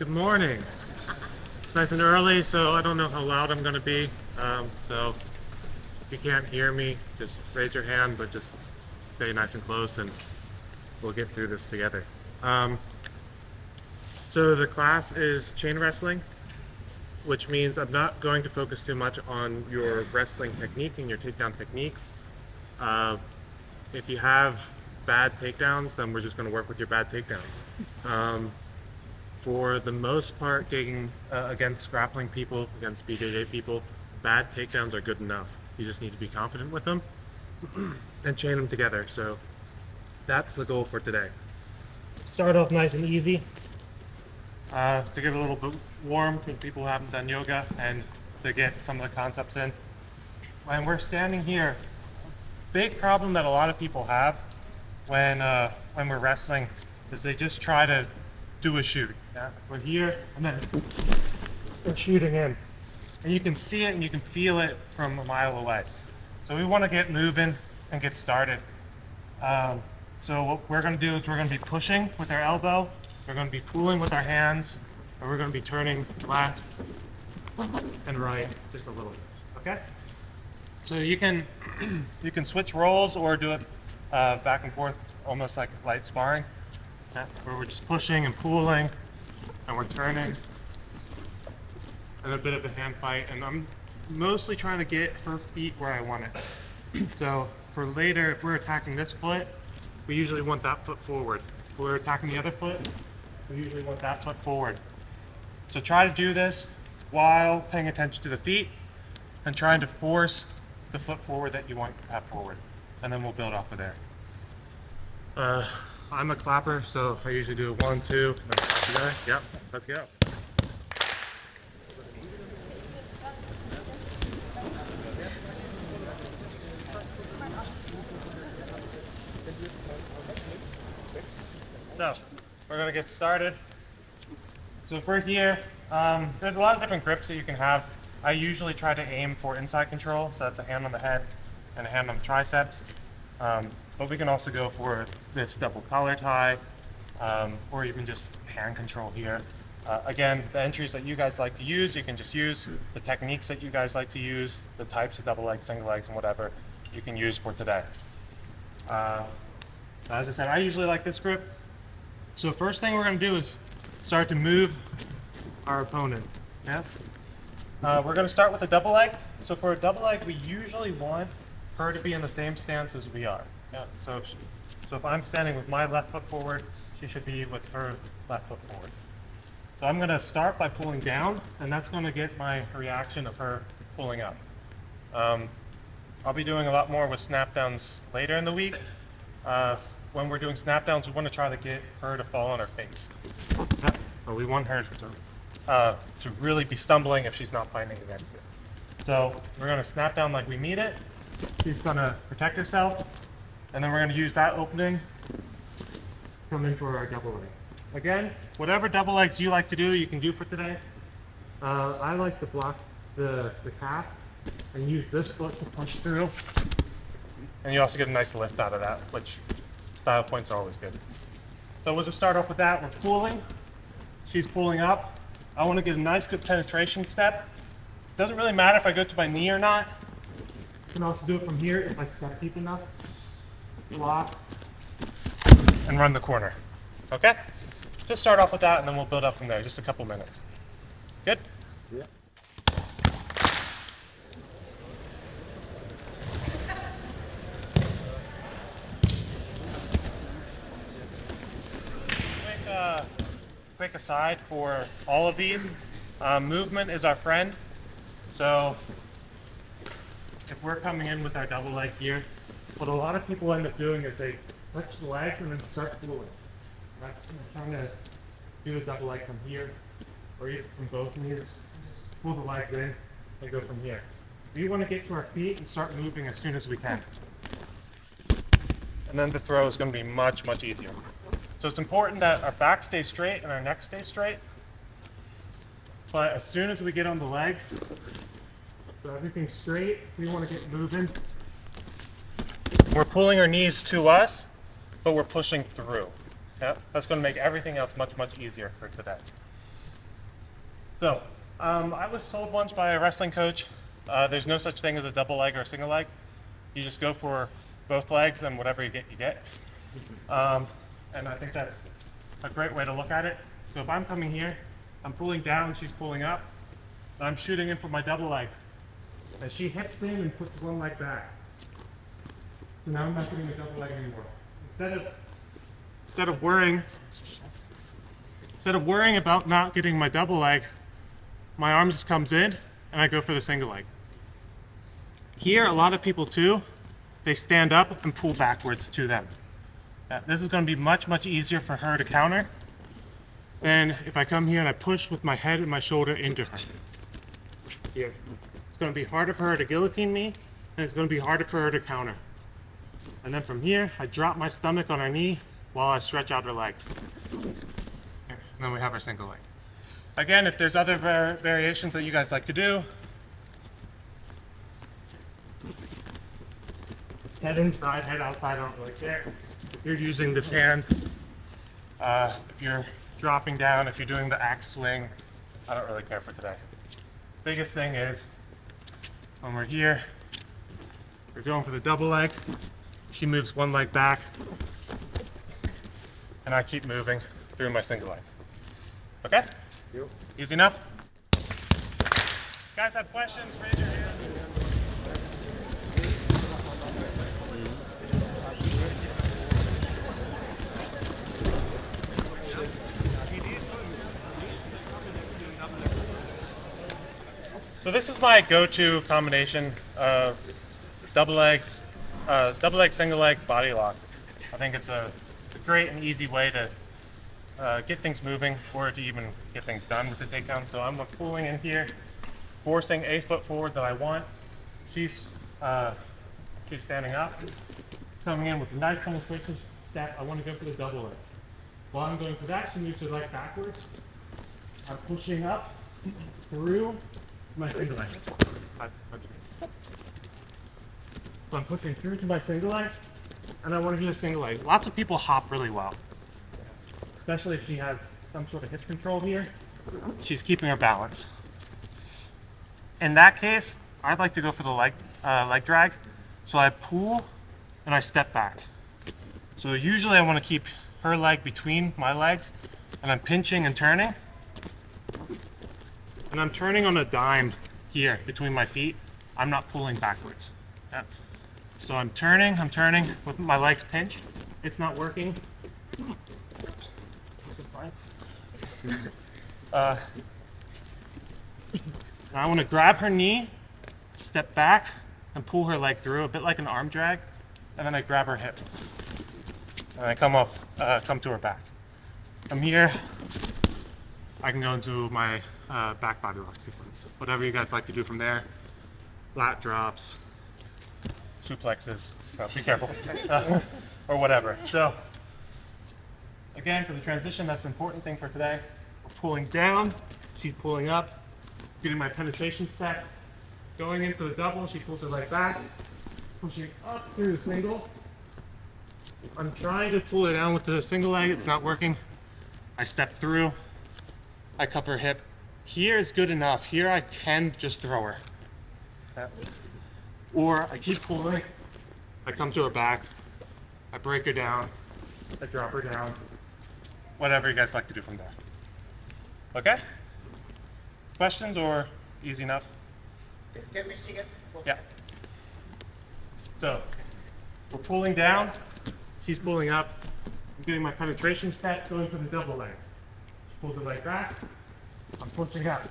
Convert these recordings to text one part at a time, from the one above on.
Good morning. It's nice and early, so I don't know how loud I'm going to be. So if you can't hear me, just raise your hand, but just stay nice and close and we'll get through this together. So the class is chain wrestling, which means I'm not going to focus too much on your wrestling technique and your takedown techniques. If you have bad takedowns, then we're just going to work with your bad takedowns. For the most part, gigging against grappling people, against BJJ people, bad takedowns are good enough. You just need to be confident with them and chain them together. So that's the goal for today. Start off nice and easy to get a little bit warm for people who haven't done yoga and to get some of the concepts in. When we're standing here, big problem that a lot of people have when we're wrestling is they just try to do a shoot. Yeah? We're here and then we're shooting in. And you can see it and you can feel it from a mile away. So we want to get moving and get started. So what we're going to do is we're going to be pushing with our elbow, we're going to be pulling with our hands, and we're going to be turning left and right just a little bit. Okay? So you can switch roles or do it back and forth, almost like light sparring, where we're just pushing and pulling, and we're turning, and a bit of a hand fight. And I'm mostly trying to get her feet where I want it. So for later, if we're attacking this foot, we usually want that foot forward. If we're attacking the other foot, we usually want that foot forward. So try to do this while paying attention to the feet and trying to force the foot forward that you want to have forward. And then we'll build off of there. I'm a clapper, so I usually do a 1, 2, and then together. Yep, let's go. So we're going to get started. So if we're here, there's a lot of different grips that you can have. I usually try to aim for inside control, so that's a hand on the head and a hand on the triceps. But we can also go for this double collar tie, or even just hand control here. Again, the entries that you guys like to use, you can just use the techniques that you guys like to use, the types of double legs, single legs, and whatever you can use for today. As I said, I usually like this grip. So first thing we're going to do is start to move our opponent. Yeah? We're going to start with a double leg. So for a double leg, we usually want her to be in the same stance as we are. Yeah. So if I'm standing with my left foot forward, she should be with her left foot forward. So I'm going to start by pulling down, and that's going to get my reaction of her pulling up. I'll be doing a lot more with snap downs later in the week. When we're doing snap downs, we want to try to get her to fall on her face. But we want her to really be stumbling if she's not fighting against it. So we're going to snap down like we mean it. She's going to protect herself, and then we're going to use that opening to come in for our double leg. Again, whatever double legs you like to do, you can do for today. I like to block the calf and use this foot to push through. And you also get a nice lift out of that, which style points are always good. So we'll just start off with that. We're pulling. She's pulling up. I want to get a nice good penetration step. Doesn't really matter if I go to my knee or not. I can also do it from here if I step deep enough. Block and run the corner. Okay? Just start off with that and then we'll build up from there. Just a couple minutes. Good? Yeah. Quick aside for all of these, movement is our friend. So if we're coming in with our double leg here, what a lot of people end up doing is they touch the legs and then start pulling. Right? Trying to do a double leg from here, or even from both knees. Just pull the legs in and go from here. We want to get to our feet and start moving as soon as we can. And then the throw is going to be much, much easier. So it's important that our back stays straight and our neck stays straight. But as soon as we get on the legs, so everything's straight, we want to get moving. We're pulling our knees to us, but we're pushing through. Yeah? That's going to make everything else much, much easier for today. So, I was told once by a wrestling coach, there's no such thing as a double leg or a single leg. You just go for both legs, and whatever you get, you get. And I think that's a great way to look at it. So if I'm coming here, I'm pulling down, she's pulling up, and I'm shooting in for my double leg. And she hips in and puts one leg back. So now I'm not doing the double leg anymore. Instead of worrying about not getting my double leg, my arm just comes in and I go for the single leg. Here, a lot of people too, they stand up and pull backwards to them. This is going to be much, much easier for her to counter than if I come here and I push with my head and my shoulder into her. Here. It's going to be harder for her to guillotine me, and it's going to be harder for her to counter. And then from here, I drop my stomach on her knee while I stretch out her leg. And then we have our single leg. Again, if there's other variations that you guys like to do, head inside, head outside, I don't really care. If you're using this hand, if you're dropping down, if you're doing the axe swing, I don't really care for today. Biggest thing is, when we're here, we're going for the double leg, she moves one leg back, and I keep moving through my single leg. Okay? Yep. Easy enough? Guys have questions? Raise your hand. So this is my go-to combination of double leg, single leg, body lock. I think it's a great and easy way to get things moving or to even get things done with the takedown. So I'm pulling in here, forcing a foot forward that I want. She's standing up, coming in with a nice penetration step. I want to go for the double leg. While I'm going for that, she moves her leg backwards. I'm pushing up through my single leg. So I'm pushing through to my single leg, and I want to do a single leg. Lots of people hop really well, especially if she has some sort of hip control here. She's keeping her balance. In that case, I'd like to go for the leg drag. So I pull and I step back. So usually I want to keep her leg between my legs, and I'm pinching and turning. And I'm turning on a dime here between my feet. I'm not pulling backwards. Yeah. So I'm turning with my legs pinched. It's not working. I want to grab her knee, step back, and pull her leg through, a bit like an arm drag, and then I grab her hip. And I come to her back. From here, I can go into my back body lock sequence. Whatever you guys like to do from there. Lat drops, suplexes, be careful, or whatever. So, again, for the transition, that's an important thing for today. We're pulling down, she's pulling up, getting my penetration step, going in for the double, she pulls her leg back, pushing up through the single. I'm trying to pull her down with the single leg, it's not working. I step through, I cover her hip. Here is good enough. Here I can just throw her. Or I keep pulling, I come to her back, I break her down, I drop her down. Whatever you guys like to do from there. Okay? Questions or easy enough? Can we see it? Yeah. So, we're pulling down, she's pulling up, I'm getting my penetration set, going for the double leg. She pulls her leg back, I'm pushing up.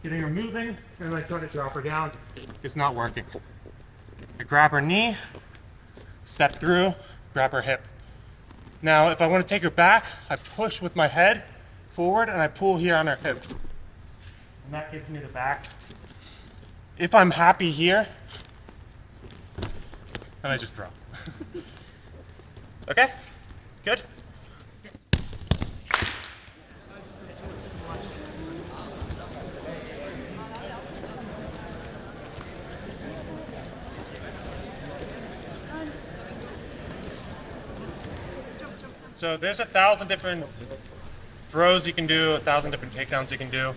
Getting her moving, and I try to drop her down. It's not working. I grab her knee, step through, grab her hip. Now, if I want to take her back, I push with my head forward and I pull here on her hip. And that gives me the back. If I'm happy here, then I just drop. Okay? Good? So there's 1,000 different throws you can do, 1,000 different takedowns you can do,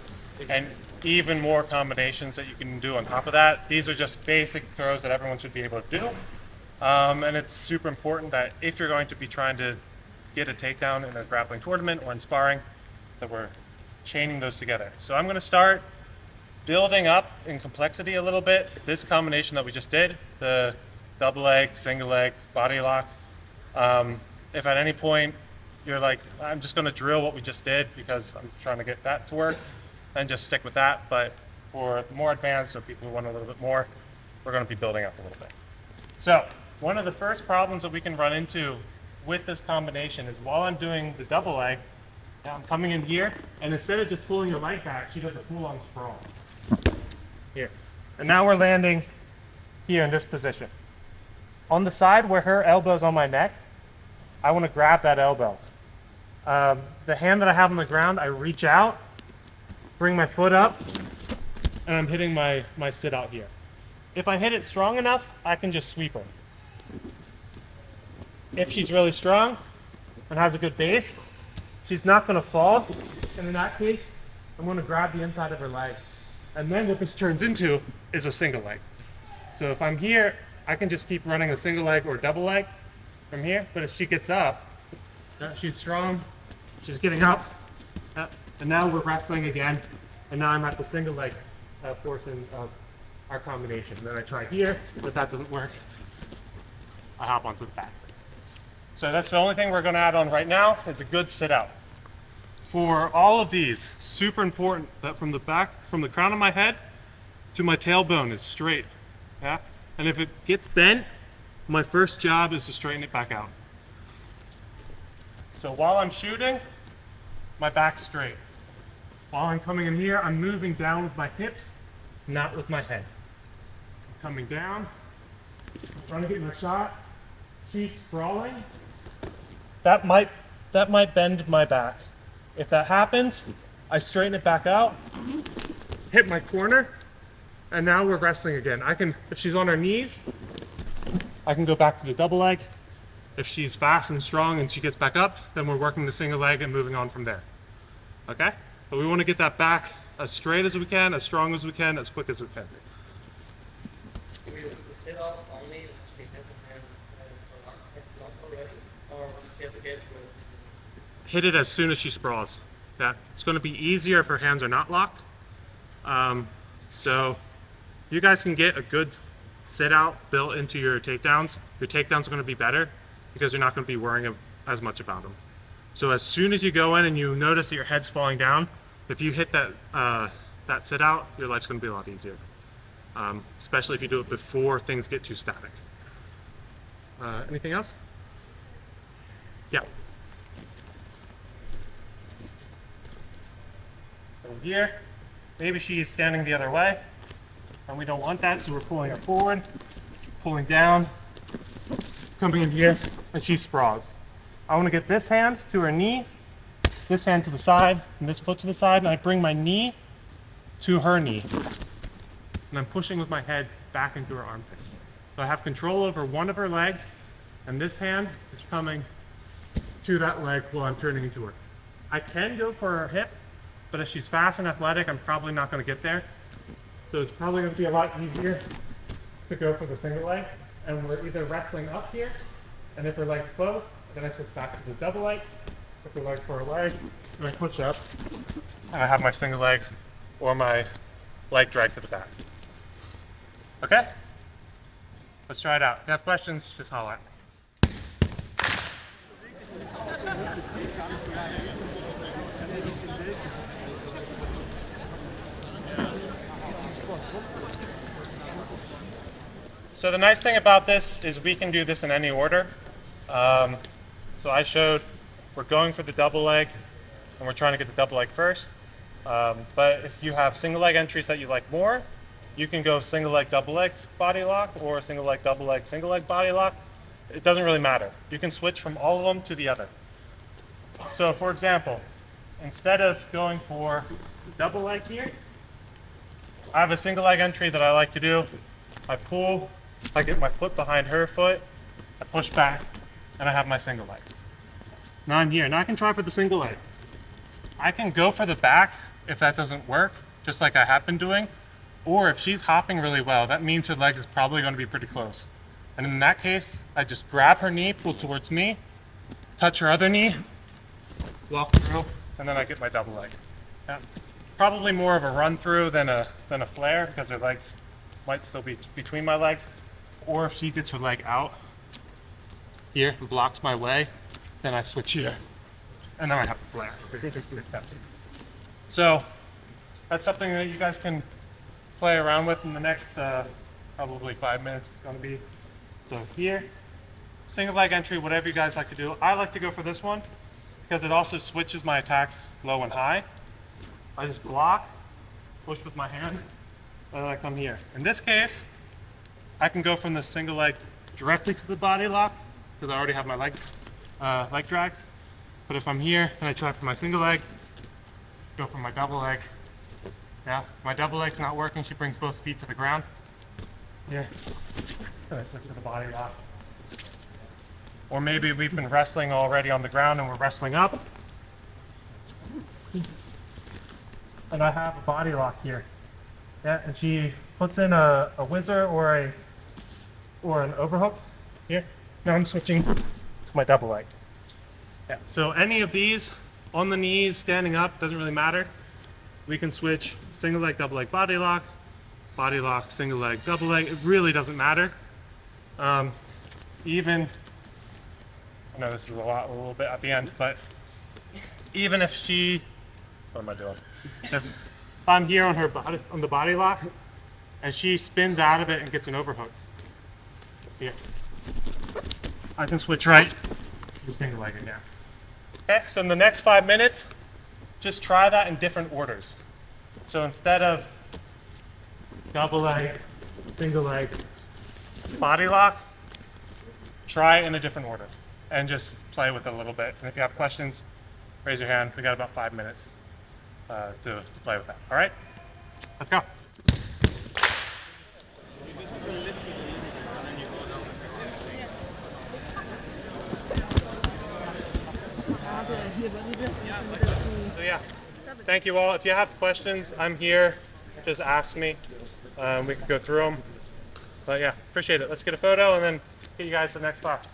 and even more combinations that you can do on top of that. These are just basic throws that everyone should be able to do. And it's super important that if you're going to be trying to get a takedown in a grappling tournament or in sparring, that we're chaining those together. So I'm going to start building up in complexity a little bit. This combination that we just did, the double leg, single leg, body lock. If at any point you're like, I'm just going to drill what we just did because I'm trying to get that to work, then just stick with that. But for more advanced, or people who want a little bit more, we're going to be building up a little bit. So one of the first problems that we can run into with this combination is while I'm doing the double leg, I'm coming in here, and instead of just pulling your leg back, she does a full-on sprawl. Here. And now we're landing here in this position. On the side where her elbow's on my neck, I want to grab that elbow. The hand that I have on the ground, I reach out, bring my foot up, and I'm hitting my sit out here. If I hit it strong enough, I can just sweep her. If she's really strong and has a good base, she's not going to fall. And in that case, I'm going to grab the inside of her leg. And then what this turns into is a single leg. So if I'm here, I can just keep running a single leg or double leg from here. But if she gets up, she's strong, she's getting up, and now we're wrestling again. And now I'm at the single leg portion of our combination. Then I try here, but that doesn't work. I hop onto the back. So that's the only thing we're going to add on right now is a good sit out. For all of these, super important that from the back, from the crown of my head to my tailbone is straight. Yeah? And if it gets bent, my first job is to straighten it back out. So while I'm shooting, my back's straight. While I'm coming in here, I'm moving down with my hips, not with my head. I'm coming down, I'm trying to get my shot. She's sprawling. That might bend my back. If that happens, I straighten it back out, hit my corner, and now we're wrestling again. If she's on her knees, I can go back to the double leg. If she's fast and strong and she gets back up, then we're working the single leg and moving on from there. Okay? But we want to get that back as straight as we can, as strong as we can, as quick as we can. Do you sit up only when she doesn't have it's locked already, or she have to get Hit it as soon as she sprawls. Yeah, it's going to be easier if her hands are not locked. So you guys can get a good sit out built into your takedowns. Your takedowns are going to be better because you're not going to be worrying as much about them. So as soon as you go in and you notice that your head's falling down, if you hit that that sit out, your life's going to be a lot easier. Especially if you do it before things get too static. Anything else? Yeah. Over here, maybe she's standing the other way, and we don't want that, so we're pulling her forward, pulling down, coming in here, and she sprawls. I want to get this hand to her knee, this hand to the side, and this foot to the side, and I bring my knee to her knee. And I'm pushing with my head back into her armpit. So I have control over one of her legs, and this hand is coming to that leg while I'm turning into her. I can go for her hip, but if she's fast and athletic, I'm probably not going to get there. So it's probably going to be a lot easier to go for the single leg. And we're either wrestling up here, and if her leg's closed, then I switch back to the double leg. If her leg's far away, and I push up, and I have my single leg or my leg drag to the back. Okay? Let's try it out. If you have questions, just holler at me. So the nice thing about this is we can do this in any order. So I showed we're going for the double leg, and we're trying to get the double leg first. But if you have single leg entries that you like more, you can go single leg, double leg body lock, or single leg, double leg, single leg body lock. It doesn't really matter. You can switch from all of them to the other. So for example, instead of going for double leg here, I have a single leg entry that I like to do. I pull, I get my foot behind her foot, I push back, and I have my single leg. Now I'm here. Now I can try for the single leg. I can go for the back if that doesn't work, just like I have been doing. Or if she's hopping really well, that means her leg is probably going to be pretty close. And in that case, I just grab her knee, pull towards me, touch her other knee, walk through, and then I get my double leg. Yeah. Probably more of a run through than a flare, because her legs might still be between my legs. Or if she gets her leg out here and blocks my way, then I switch here. And then I have the flare. So that's something that you guys can play around with in the next probably 5 minutes it's gonna be. So here, single leg entry, whatever you guys like to do. I like to go for this one because it also switches my attacks low and high. I just block, push with my hand, and then I come here. In this case, I can go from the single leg directly to the body lock because I already have my leg drag. But if I'm here and I try for my single leg, go for my double leg. Yeah, my double leg's not working. She brings both feet to the ground. Here, switch to the body lock. Or maybe we've been wrestling already on the ground and we're wrestling up. And I have a body lock here. Yeah, and she puts in a whizzer or an overhook here. Now I'm switching to my double leg. Yeah, so any of these on the knees, standing up, doesn't really matter. We can switch single leg, double leg, body lock, single leg, double leg. It really doesn't matter. Even, I know this is a little bit at the end, but even if she, what am I doing? If I'm here on her body, on the body lock, and she spins out of it and gets an overhook, here, I can switch right to single leg again. Okay, so in the next 5 minutes, just try that in different orders. So instead of double leg, single leg, body lock, try it in a different order and just play with it a little bit. And if you have questions, raise your hand. We got about 5 minutes to play with that. All right, let's go. So yeah, thank you all. If you have questions, I'm here. Just ask me. We can go through them. But yeah, appreciate it. Let's get a photo and then get you guys to the next class.